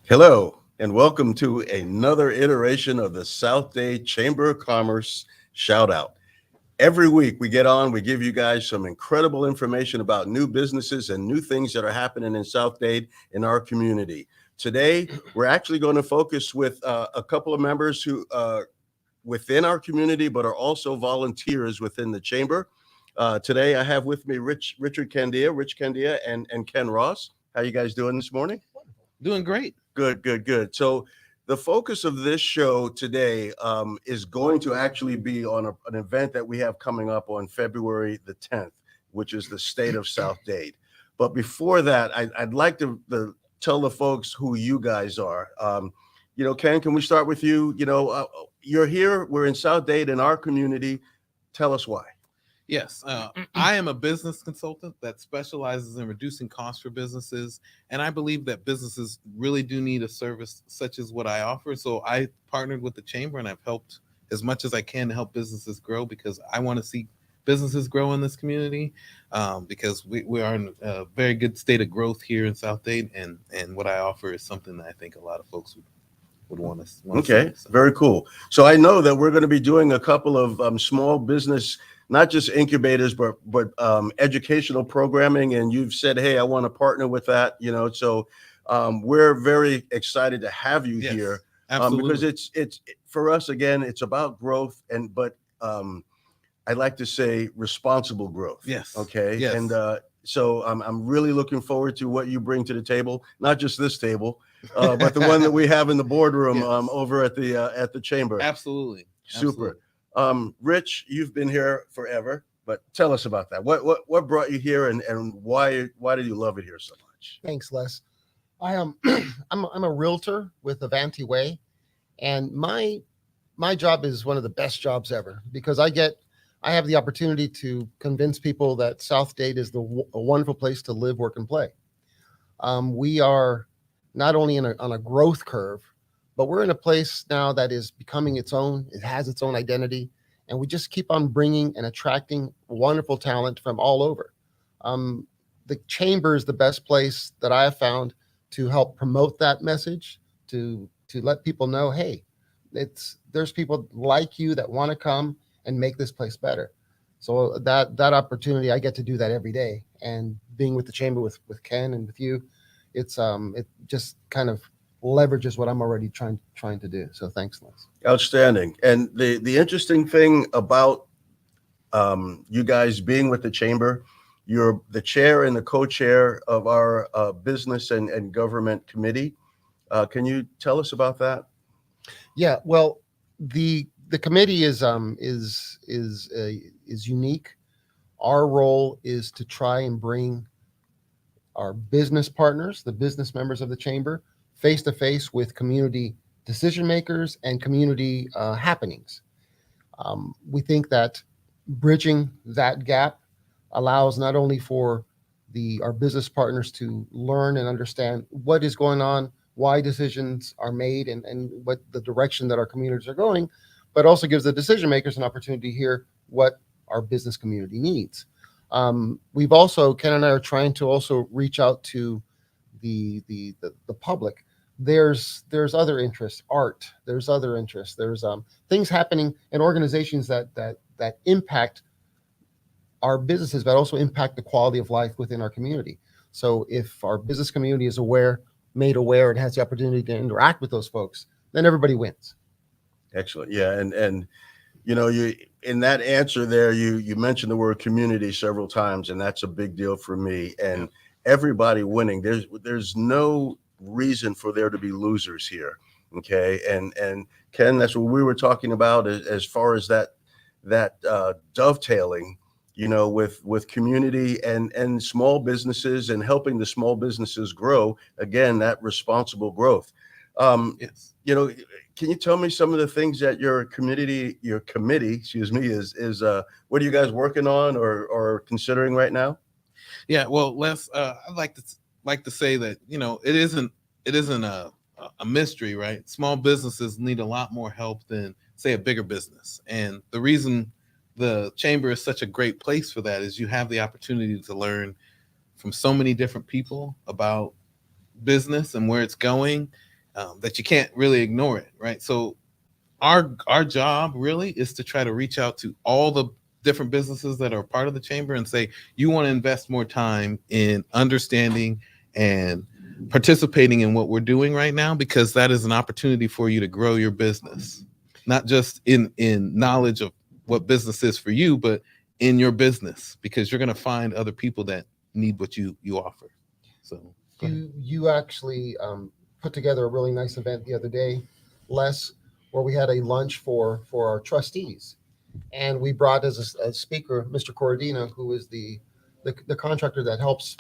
Hello, and welcome to another iteration of the South Dade Chamber of Commerce Shout Out. Every week we get on, we give you guys some incredible information about new businesses and new things that are happening in South Dade in our community. Today, we're actually going to focus with a couple of members who within our community, but are also volunteers within the chamber. Today, I have with me Richard Candia, Rich Candia, and Ken Ross. How you guys doing this morning? Doing great. Good, good, good. So the focus of this show today is going to actually be on an event that we have coming up on February the 10th, which is the State of South Dade. But before that, I'd like to tell the folks who you guys are. Ken, can we start with you? You're here. We're in South Dade in our community. Tell us why. Yes, I am a business consultant that specializes in reducing costs for businesses, and I believe that businesses really do need a service such as what I offer. So I partnered with the chamber, and I've helped as much as I can to help businesses grow because I want to see businesses grow in this community because we are in a very good state of growth here in South Dade, and what I offer is something that I think a lot of folks would want to. Okay, very cool. So I know that we're going to be doing a couple of small business, not just incubators, but educational programming. And you've said, hey, I want to partner with that. So we're very excited to have you here because it's for us again. It's about growth, but I like to say responsible growth. Yes. Okay. Yes. And so I'm really looking forward to what you bring to the table, not just this table. But the one that we have in the boardroom over at the chamber. Absolutely. Super. Rich, you've been here forever, but tell us about that. What brought you here and why do you love it here so much? Thanks, Les. I am I'm a realtor with Avanti Way, and my job is one of the best jobs ever because I have the opportunity to convince people that South Dade is a wonderful place to live, work, and play. We are not only on a growth curve, but we're in a place now that is becoming its own. It has its own identity, and we just keep on bringing and attracting wonderful talent from all over. The chamber is the best place that I have found to help promote that message, to let people know, hey, there's people like you that want to come and make this place better. So that opportunity, I get to do that every day. And being with the chamber with Ken and with you, it just kind of leverages what I'm already trying to do. So thanks, Les. Outstanding. And the interesting thing about you guys being with the chamber, you're the chair and the co-chair of our business and government committee. Can you tell us about that? Yeah. Well, the committee is unique. Our role is to try and bring our business partners, the business members of the chamber, face to face with community decision makers and community happenings. We think that bridging that gap allows not only for our business partners to learn and understand what is going on, why decisions are made, and what the direction that our communities are going, but also gives the decision makers an opportunity to hear what our business community needs. We've also, Ken and I are trying to also reach out to the public. There's other interests, art. There's other interests. There's things happening in organizations that impact our businesses, but also impact the quality of life within our community. So if our business community is made aware, and has the opportunity to interact with those folks, then everybody wins. Excellent. Yeah, and you in that answer there, you mentioned the word community several times, and that's a big deal for me. And everybody winning. There's no reason for there to be losers here. Okay, and Ken, that's what we were talking about as far as that dovetailing, with community and small businesses and helping the small businesses grow. Again, that responsible growth. Yes. Can you tell me some of the things that your committee, is what are you guys working on or considering right now? Yeah, well, Les, I'd like to say that it isn't a mystery, right? Small businesses need a lot more help than, say, a bigger business, and the reason the chamber is such a great place for that is you have the opportunity to learn from so many different people about business and where it's going, that you can't really ignore it, right? So our job really is to try to reach out to all the different businesses that are part of the chamber and say, you want to invest more time in understanding and participating in what we're doing right now, because that is an opportunity for you to grow your business, not just in knowledge of what business is for you, but in your business, because you're going to find other people that need what you offer. So You actually put together a really nice event the other day, Les, where we had a lunch for our trustees, and we brought as a speaker Mr. Corradino, who is the contractor that helps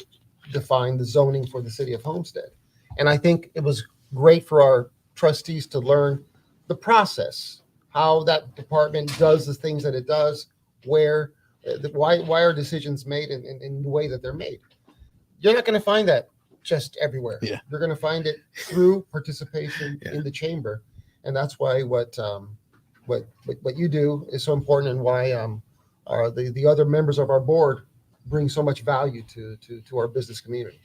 define the zoning for the city of Homestead. And I think it was great for our trustees to learn the process, how that department does the things that it does, why are decisions made in the way that they're made. You're not going to find that just everywhere. Yeah. You're going to find it through participation in the chamber, and that's why what you do is so important, and why the other members of our board bring so much value to our business community.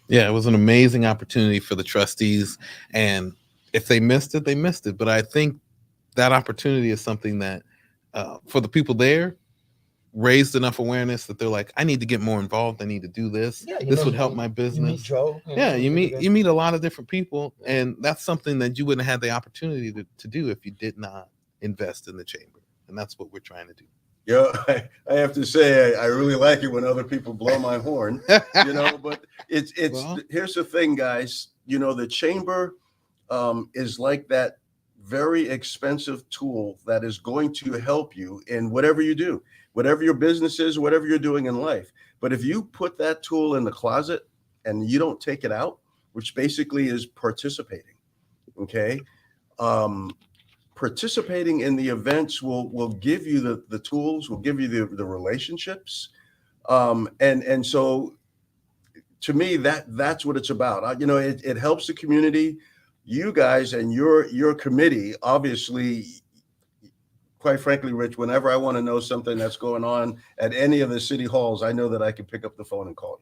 Yeah, it was an amazing opportunity for the trustees, and if they missed it, they missed it. But I think that opportunity is something that for the people there raised enough awareness that they're like, I need to get more involved. I need to do this. Yeah, this would help my business. You meet Joe. You meet a lot of different people, and that's something that you wouldn't have the opportunity to do if you did not invest in the chamber, and that's what we're trying to do. Yeah, I have to say I really like it when other people blow my horn, but it's here's the thing, guys. The chamber is like that very expensive tool that is going to help you in whatever you do, whatever your business is, whatever you're doing in life. But if you put that tool in the closet and you don't take it out, which basically is participating, okay? Participating in the events will give you the tools, will give you the relationships. And so to me, that's what it's about. It helps the community. You guys and your committee, obviously, quite frankly, Rich, whenever I want to know something that's going on at any of the city halls, I know that I can pick up the phone and call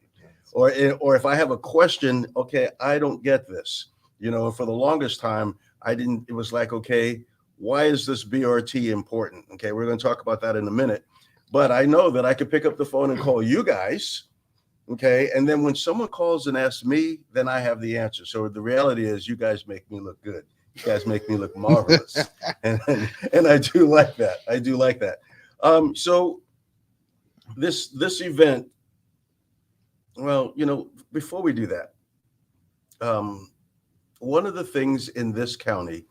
you. Or if I have a question, okay, I don't get this. For the longest time, it was like, okay, why is this BRT important? Okay, we're going to talk about that in a minute. But I know that I could pick up the phone and call you guys. Okay, and then when someone calls and asks me, then I have the answer. So the reality is, you guys make me look good. You guys make me look marvelous, and I do like that. I do like that. So this event. Well, before we do that, one of the things in this county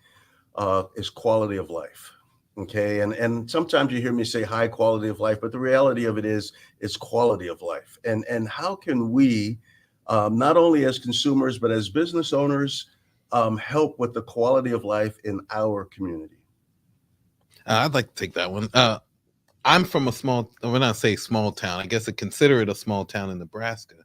is quality of life. Okay. And sometimes you hear me say high quality of life, but the reality of it is it's quality of life. And how can we, not only as consumers, but as business owners, help with the quality of life in our community? I'd like to take that one. I'm from when I say small town, I guess I consider it a small town in Nebraska.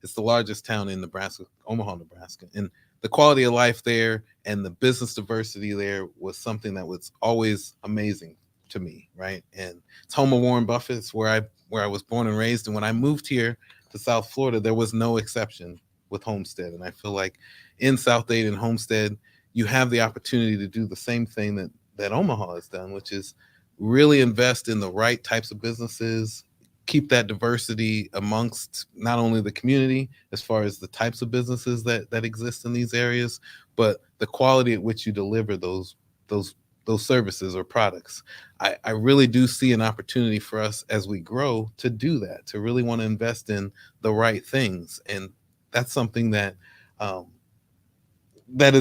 It's the largest town in Nebraska, Omaha, Nebraska. And the quality of life there and the business diversity there was something that was always amazing to me, right? And it's home of Warren Buffett. It's where I was born and raised. And when I moved here to South Florida, there was no exception with Homestead. And I feel like in South Dade and Homestead, you have the opportunity to do the same thing that Omaha has done, which is really invest in the right types of businesses, keep that diversity amongst not only the community as far as the types of businesses that exist in these areas, but the quality at which you deliver those services or products. I really do see an opportunity for us as we grow to do that, to really want to invest in the right things. And that's something that that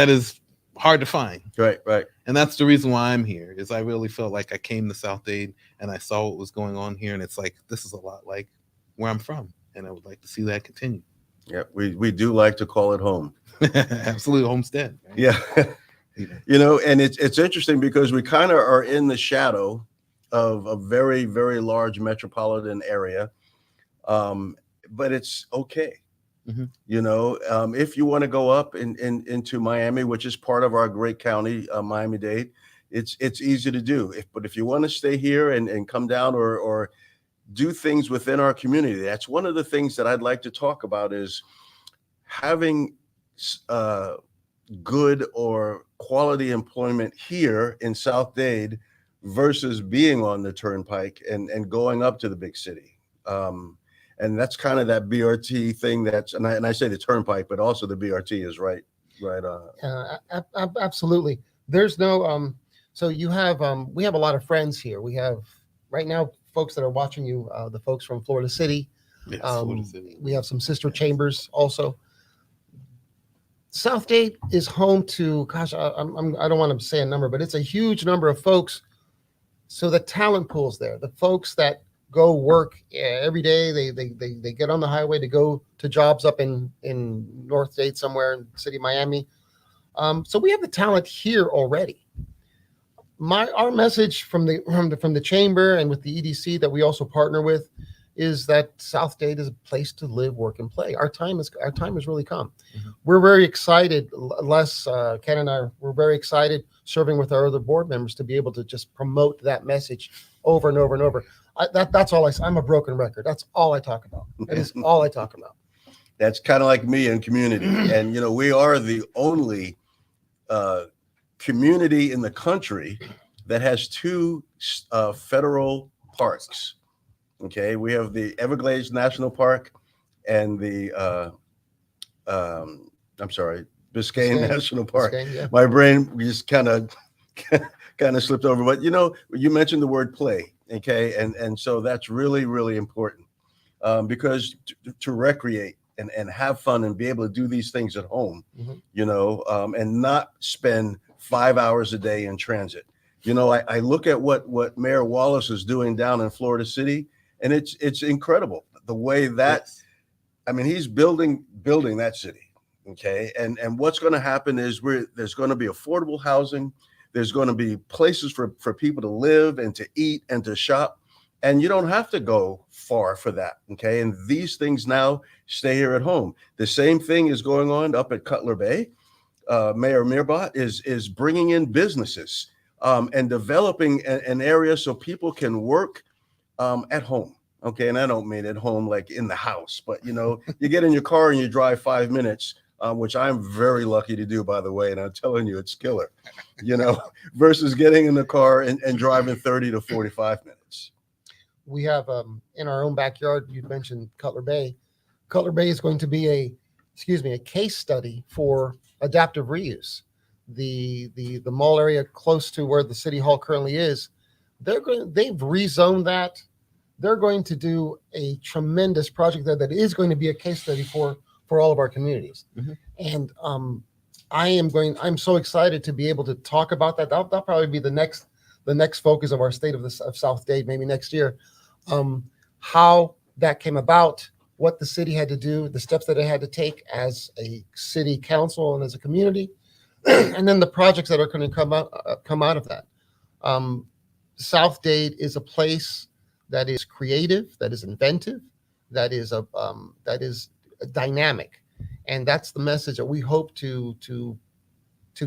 is hard to find. Right. And that's the reason why I'm here, is I really felt like I came to South Dade and I saw what was going on here. And it's like, this is a lot like where I'm from. And I would like to see that continue. Yeah, we do like to call it home. Absolutely, Homestead. Right? Yeah. And it's interesting because we kind of are in the shadow of a very, very large metropolitan area. But it's okay. Mm-hmm. If you want to go up into Miami, which is part of our great county, Miami-Dade, it's easy to do. But if you want to stay here and come down or do things within our community, that's one of the things that I'd like to talk about, is having good or quality employment here in South Dade versus being on the turnpike and going up to the big city. And that's kind of that BRT thing that's, and I say the turnpike, but also the BRT is right. Absolutely. There's no, so you have, we have a lot of friends here. We have right now folks that are watching you, the folks from Florida City. Yes, Florida City. We have some sister chambers also. South Dade is home to, gosh, I don't want to say a number, but it's a huge number of folks. So the talent pool's there. The folks that go work every day, they get on the highway to go to jobs up in North Dade somewhere in the city of Miami. So we have the talent here already. Our message from the chamber and with the EDC that we also partner with is that South Dade is a place to live, work, and play. Our time has really come. Mm-hmm. We're very excited. Ken and I, we're very excited serving with our other board members to be able to just promote that message over and over and over. That's all I'm a broken record. That's all I talk about. That is all I talk about. That's kind of like me in community. And, we are the only community in the country that has two federal parks. Okay, we have the Everglades National Park and the Biscayne National Park. Biscayne, yeah. My brain just kind of slipped over, but you mentioned the word play, okay, and so that's really, really important because to recreate and have fun and be able to do these things at home, mm-hmm. And not spend 5 hours a day in transit. I look at what Mayor Wallace is doing down in Florida City. And it's incredible the way that, yes. I mean, he's building that city. Okay. And what's going to happen is there's going to be affordable housing. There's going to be places for people to live and to eat and to shop. And you don't have to go far for that. Okay. And these things now stay here at home. The same thing is going on up at Cutler Bay. Mayor Mirbot is bringing in businesses and developing an area so people can work at home. Okay. And I don't mean at home, like in the house, but you get in your car and you drive 5 minutes, which I'm very lucky to do, by the way. And I'm telling you, it's killer, versus getting in the car and driving 30 to 45 minutes. We have, in our own backyard, you mentioned Cutler Bay. Cutler Bay is going to be a case study for adaptive reuse. The mall area close to where the city hall currently is, they've rezoned that. They're going to do a tremendous project there that is going to be a case study for all of our communities. Mm-hmm. And I'm so excited to be able to talk about that. That'll probably be the next focus of our state of South Dade, maybe next year. How that came about, what the city had to do, the steps that it had to take as a city council and as a community, and then the projects that are going to come out of that. South Dade is a place that is creative, that is inventive, that is dynamic, and that's the message that we hope to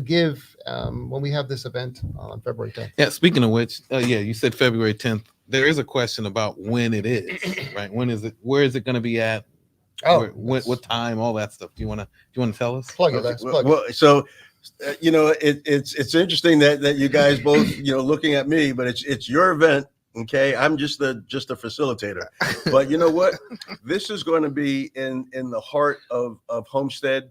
give when we have this event on February 10th. Yeah. Speaking of which, you said February 10th. There is a question about when it is, right? When is it? Where is it going to be at? What time? All that stuff. Do you want to tell us? Plug it. Well, so. It's interesting that you guys both looking at me, but it's your event. Okay, I'm just a facilitator. But you know what? This is going to be in the heart of Homestead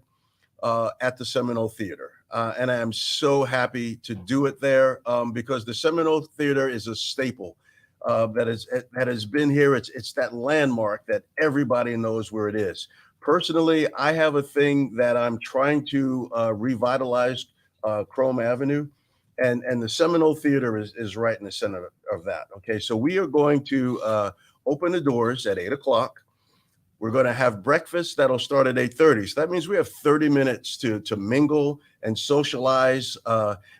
at the Seminole Theater, and I am so happy to do it there because the Seminole Theater is a staple that has been here. It's that landmark that everybody knows where it is. Personally, I have a thing that I'm trying to revitalize Chrome Avenue, and the Seminole Theater is right in the center of that. Okay, so we are going to open the doors at 8:00. We're going to have breakfast that'll start at 8:30. So that means we have 30 minutes to mingle and socialize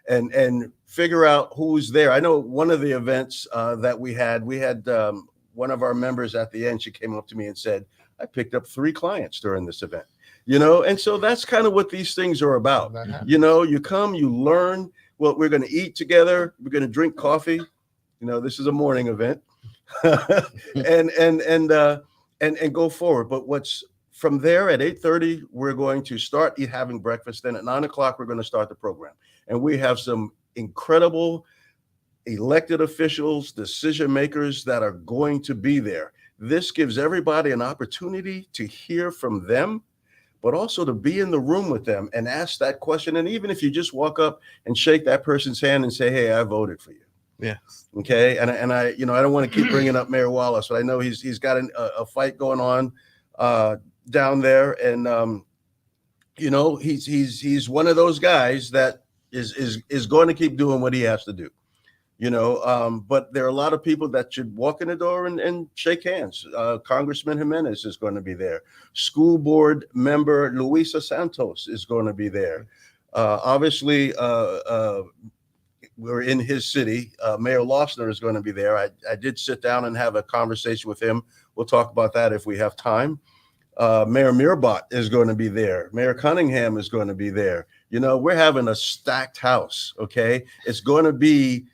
and figure out who's there. I know one of the events that we had one of our members at the end. She came up to me and said, I picked up 3 clients during this event, and so that's kind of what these things are about. You come, you learn. Well, we're going to eat together. We're going to drink coffee. This is a morning event and go forward. But what's from there at 8:30, we're going to start having breakfast. Then at 9 o'clock, we're going to start the program. And we have some incredible elected officials, decision makers that are going to be there. This gives everybody an opportunity to hear from them, but also to be in the room with them and ask that question. And even if you just walk up and shake that person's hand and say, "Hey, I voted for you." Yes. Okay. And I, I don't want to keep bringing up Mayor Wallace, but I know he's got a fight going on down there. And, he's one of those guys that is going to keep doing what he has to do. But there are a lot of people that should walk in the door and shake hands. Congressman Jimenez is going to be there. School board member Luisa Santos is going to be there. Obviously, we're in his city. Mayor Lossner is going to be there. I did sit down and have a conversation with him. We'll talk about that if we have time. Mayor Mirbot is going to be there. Mayor Cunningham is going to be there. We're having a stacked house. Okay. It's going to be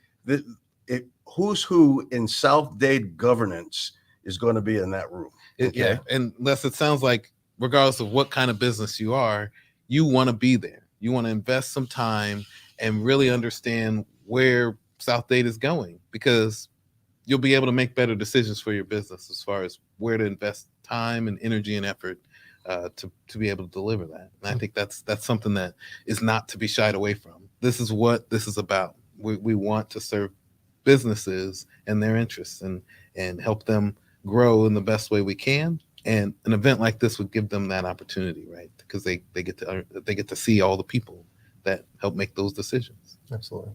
who's who in South Dade governance is going to be in that room. Okay? Yeah, and Les, it sounds like regardless of what kind of business you are, you want to be there. You want to invest some time and really understand where South Dade is going, because you'll be able to make better decisions for your business as far as where to invest time and energy and effort to be able to deliver that. And I think that's something that is not to be shied away from. This is what this is about. We want to serve businesses and their interests and help them grow in the best way we can. And an event like this would give them that opportunity, right? Because they get to see all the people that help make those decisions. Absolutely.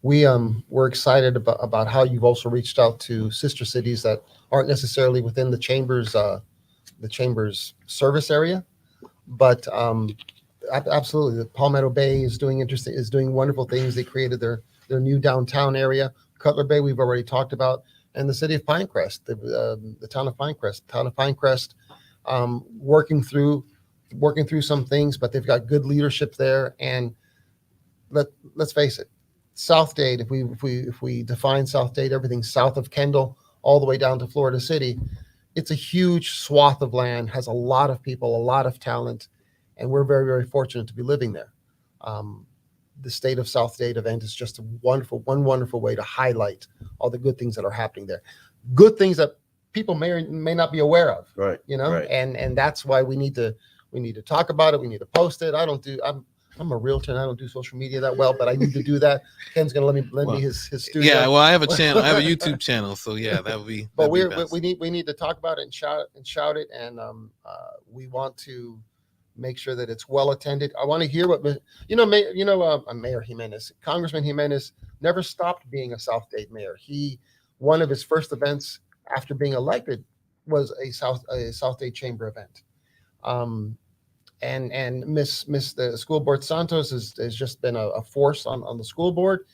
We're excited about how you've also reached out to sister cities that aren't necessarily within the chamber's service area, but absolutely, the Palmetto Bay is doing wonderful things. They created their new downtown area. Cutler Bay, we've already talked about, and the city of Pinecrest, the town of Pinecrest, working through some things, but they've got good leadership there. And let's face it, South Dade, if we define South Dade, everything south of Kendall all the way down to Florida City, it's a huge swath of land, has a lot of people, a lot of talent, and we're very, very fortunate to be living there. The State of South Dade event is just one wonderful way to highlight all the good things that are happening there. Good things that people may or may not be aware of. Right. Right. And that's why we need to talk about it. We need to post it. I'm a realtor and I don't do social media that well, but I need to do that. Ken's going to lend me his studio. Yeah, well, I have a channel. I have a YouTube channel, so yeah, that would be. But we need to talk about it and shout it, and we want to make sure that it's well attended. I want to hear what Mayor Jimenez, Congressman Jimenez, never stopped being a South Dade mayor. One of his first events after being elected was a South Dade Chamber event. And Miss the school board Santos has just been a force on the school board,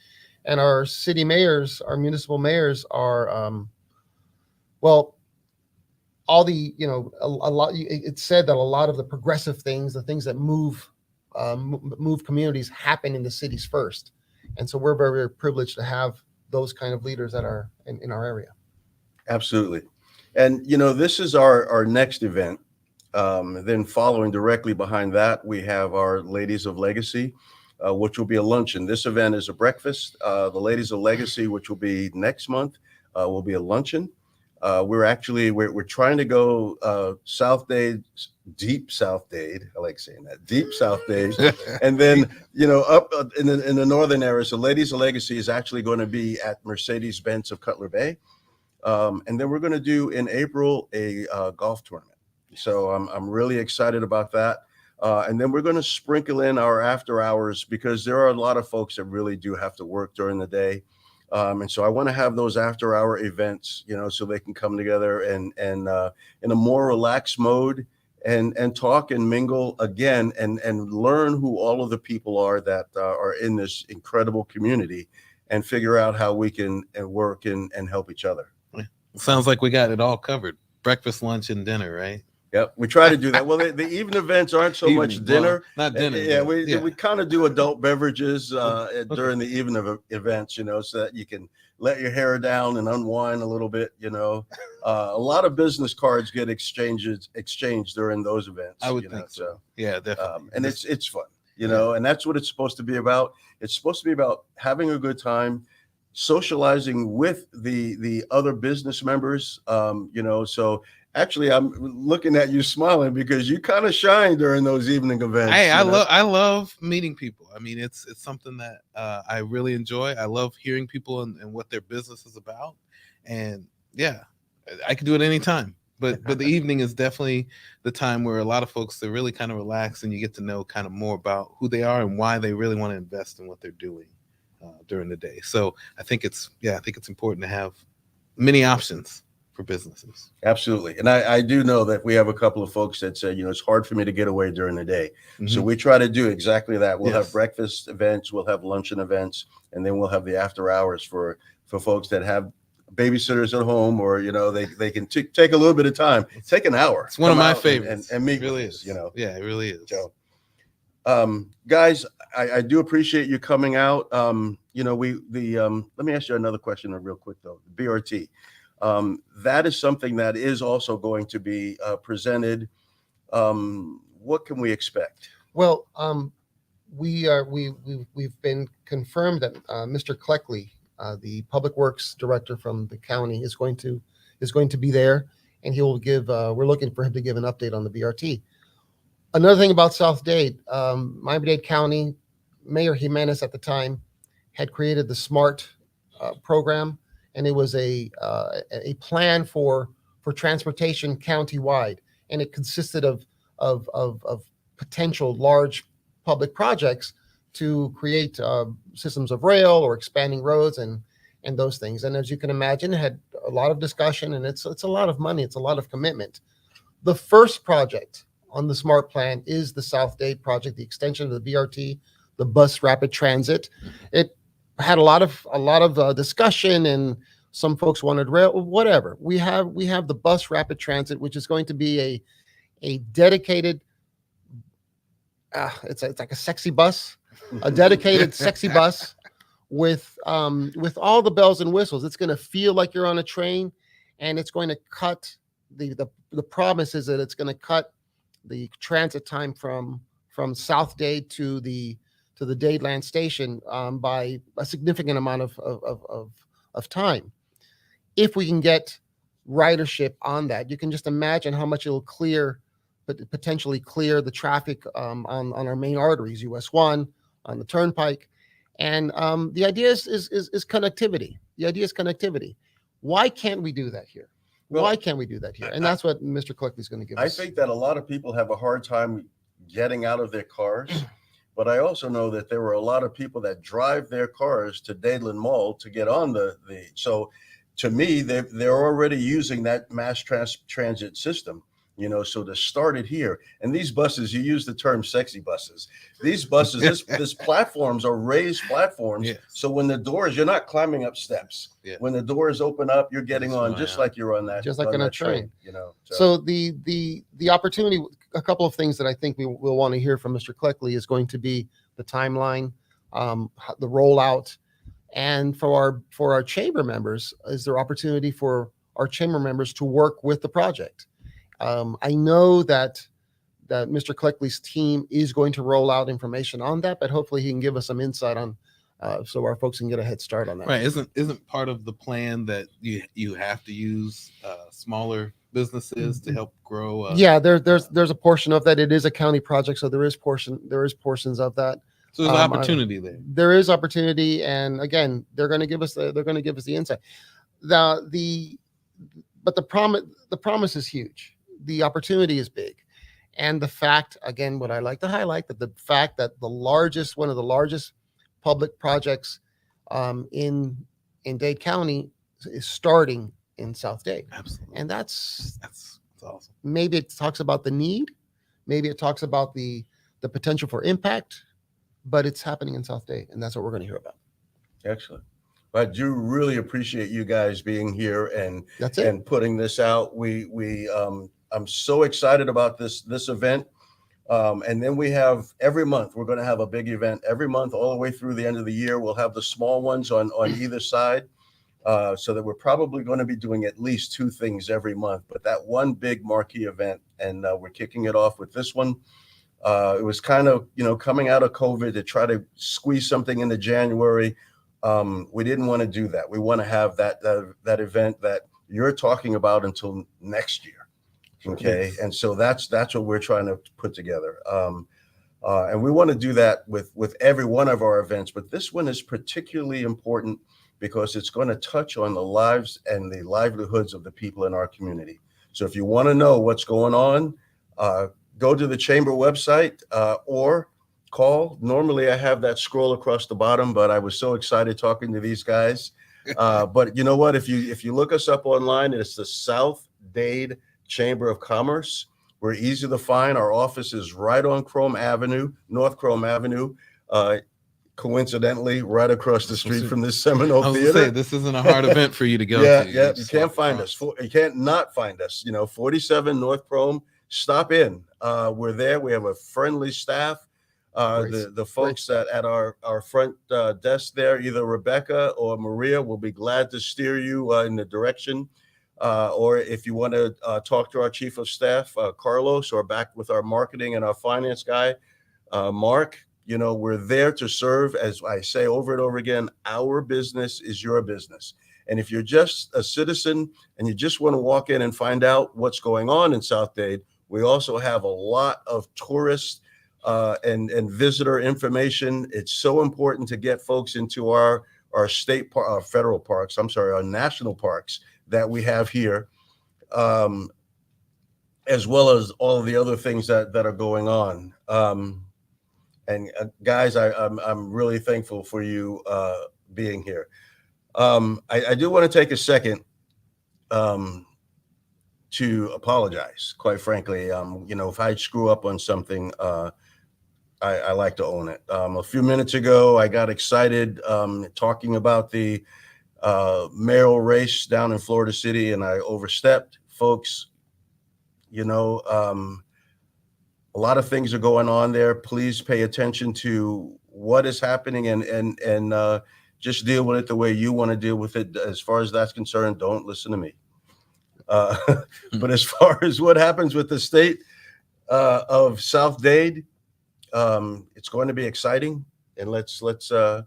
and our city mayors, our municipal mayors are all the a lot. It's said that a lot of the progressive things, the things that move communities, happen in the cities first, and so we're very, very privileged to have those kind of leaders that are in our area. Absolutely, and this is our next event. Then following directly behind that, we have our Ladies of Legacy, which will be a luncheon. This event is a breakfast. The Ladies of Legacy, which will be next month, will be a luncheon. We're trying to go South Dade, deep South Dade. I like saying that, deep South Dade, and then up in the northern area. So Ladies of Legacy is actually going to be at Mercedes-Benz of Cutler Bay, and then we're going to do in April a golf tournament. So I'm really excited about that. And then we're going to sprinkle in our after hours, because there are a lot of folks that really do have to work during the day. And so I want to have those after hour events, so they can come together and in a more relaxed mode and talk and mingle again and learn who all of the people are that are in this incredible community, and figure out how we can work and help each other. Sounds like we got it all covered. Breakfast, lunch, and dinner, right? Yep, we try to do that. Well, the evening events aren't so much Evening, dinner. well, not dinner. Yeah, but we kind of do adult beverages Okay. during the evening of events, you know, so that you can let your hair down and unwind a little bit, you know. A lot of business cards get exchanged during those events. I would you know, think so. Yeah, definitely. and it's fun, you know, and that's what it's supposed to be about. It's supposed to be about having a good time, socializing with the other business members, you know. So actually, I'm looking at you smiling because you kind of shine during those evening events. Hey, you know? I love meeting people. I mean, it's something that I really enjoy. I love hearing people and what their business is about. And yeah, I could do it anytime. But the evening is definitely the time where a lot of folks, they really kind of relax and you get to know kind of more about who they are and why they really want to invest in what they're doing during the day. So I think it's important to have many options for businesses. Absolutely. And I do know that we have a couple of folks that say, you know, it's hard for me to get away during the day. So Mhm. we try to do exactly that. We'll have Yes. breakfast events, we'll have luncheon events, and then we'll have the after hours for folks that have babysitters at home, or, you know, they can take a little bit of time, take an hour. It's one of come my out favorites. and meet It really with us, is. you know. Yeah, it really is. So, guys, I do appreciate you coming out. You know, let me ask you another question real quick though. BRT, that is something that is also going to be presented. What can we expect? Well, we've been confirmed that Mr. Cleckley, the Public Works Director from the county, is going to be there, and he will give. We're looking for him to give an update on the BRT. Another thing about South Dade, Miami-Dade County Mayor Jimenez at the time had created the SMART program, and it was a plan for transportation countywide, and it consisted of potential large public projects to create systems of rail or expanding roads and those things. And as you can imagine, it had a lot of discussion, and it's a lot of money, it's a lot of commitment. The first project on the SMART plan is the South Dade project, the extension of the BRT, the bus rapid transit. It had a lot of discussion, and some folks wanted rail, whatever. We have the bus rapid transit, which is going to be a dedicated. It's like a sexy bus, a dedicated sexy bus with all the bells and whistles. It's going to feel like you're on a train, and it's going to cut the promise is that it's going to cut the transit time from South Dade to the Dade Land Station by a significant amount of time. If we can get ridership on that, you can just imagine how much it'll potentially clear the traffic on our main arteries, US 1, on the turnpike. And the idea is connectivity. The idea is connectivity. Why can't we do that here? Well, why can't we do that here? And that's what Mr. Cleckley is going to give us. I think that a lot of people have a hard time getting out of their cars, but I also know that there were a lot of people that drive their cars to Dadeland Mall to get on so to me, they're already using that mass transit system, you know, so to start it here. And these buses, you use the term sexy buses. These buses, this platforms are raised platforms. Yes. So when the doors, you're not climbing up steps. Yeah. When the doors open up, you're getting Just on fly just out. like you're on that, Just like on on a that train. you know. So the opportunity, a couple of things that I think we'll want to hear from Mr. Cleckley is going to be the timeline, the rollout, and for our chamber members, is there opportunity for our chamber members to work with the project? I know that Mr. Cleckley's team is going to roll out information on that, but hopefully he can give us some insight on so our folks can get a head start on that. Right. Isn't part of the plan that you have to use smaller businesses to help grow? Yeah, there's a portion of that. It is a county project, so there is portions of that. So there's opportunity there. There is opportunity, and again, they're going to give us the insight. But the promise is huge. The opportunity is big, and the fact, again, what I like to highlight, that the fact that one of the largest public projects in Dade County is starting in South Dade. Absolutely. And that's awesome. Maybe it talks about the need, maybe it talks about the potential for impact, but it's happening in South Dade, and that's what we're going to hear about. Excellent. I do really appreciate you guys being here and That's it. and putting this out. We I'm so excited about this event. And then we have every month, we're going to have a big event every month, all the way through the end of the year. We'll have the small ones on either side. So that we're probably going to be doing at least 2 things every month, but that one big marquee event, and we're kicking it off with this one. It was kind of, coming out of COVID to try to squeeze something into January. We didn't want to do that. We want to have that event that you're talking about until next year. Okay. Yes. And so that's what we're trying to put together. And we want to do that with every one of our events, but this one is particularly important because it's going to touch on the lives and the livelihoods of the people in our community. So if you want to know what's going on, go to the chamber website or call. Normally I have that scroll across the bottom, but I was so excited talking to these guys. But you know what? If you look us up online, it's the South Dade Chamber of Commerce. We're easy to find. Our office is right on North Chrome Avenue. Coincidentally, right across the street from this Seminole I was Theater. gonna say, this isn't a hard event for you to go to. Yeah, you can't find us. You can't not find us. 47 North Chrome. Stop in. We're there. We have a friendly staff. The folks that at our front desk there, either Rebecca or Maria, will be glad to steer you in the direction. Or if you want to talk to our chief of staff, Carlos, or back with our marketing and our finance guy, Mark, we're there to serve. As I say over and over again, our business is your business. And if you're just a citizen and you just want to walk in and find out what's going on in South Dade, we also have a lot of tourist and visitor information. It's so important to get folks into our state park, our federal parks, our national parks that we have here, as well as all of the other things that are going on. And guys, I'm really thankful for you being here. I do want to take a second to apologize, quite frankly. If I screw up on something, I like to own it. A few minutes ago, I got excited talking about the mayoral race down in Florida City, and I overstepped. Folks, a lot of things are going on there. Please pay attention to what is happening and just deal with it the way you want to deal with it. As far as that's concerned, don't listen to me. But as far as what happens with the state of South Dade, it's going to be exciting. And let's get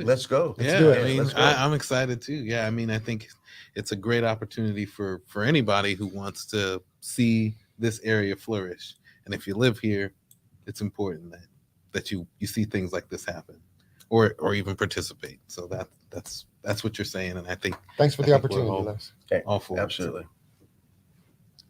it. Let's go. I'm excited too. Yeah, I think it's a great opportunity for anybody who wants to see this area flourish. And if you live here, it's important that you see things like this happen, or even participate. So that's what you're saying, and I think thanks for the opportunity, Les. Okay, all for it. absolutely.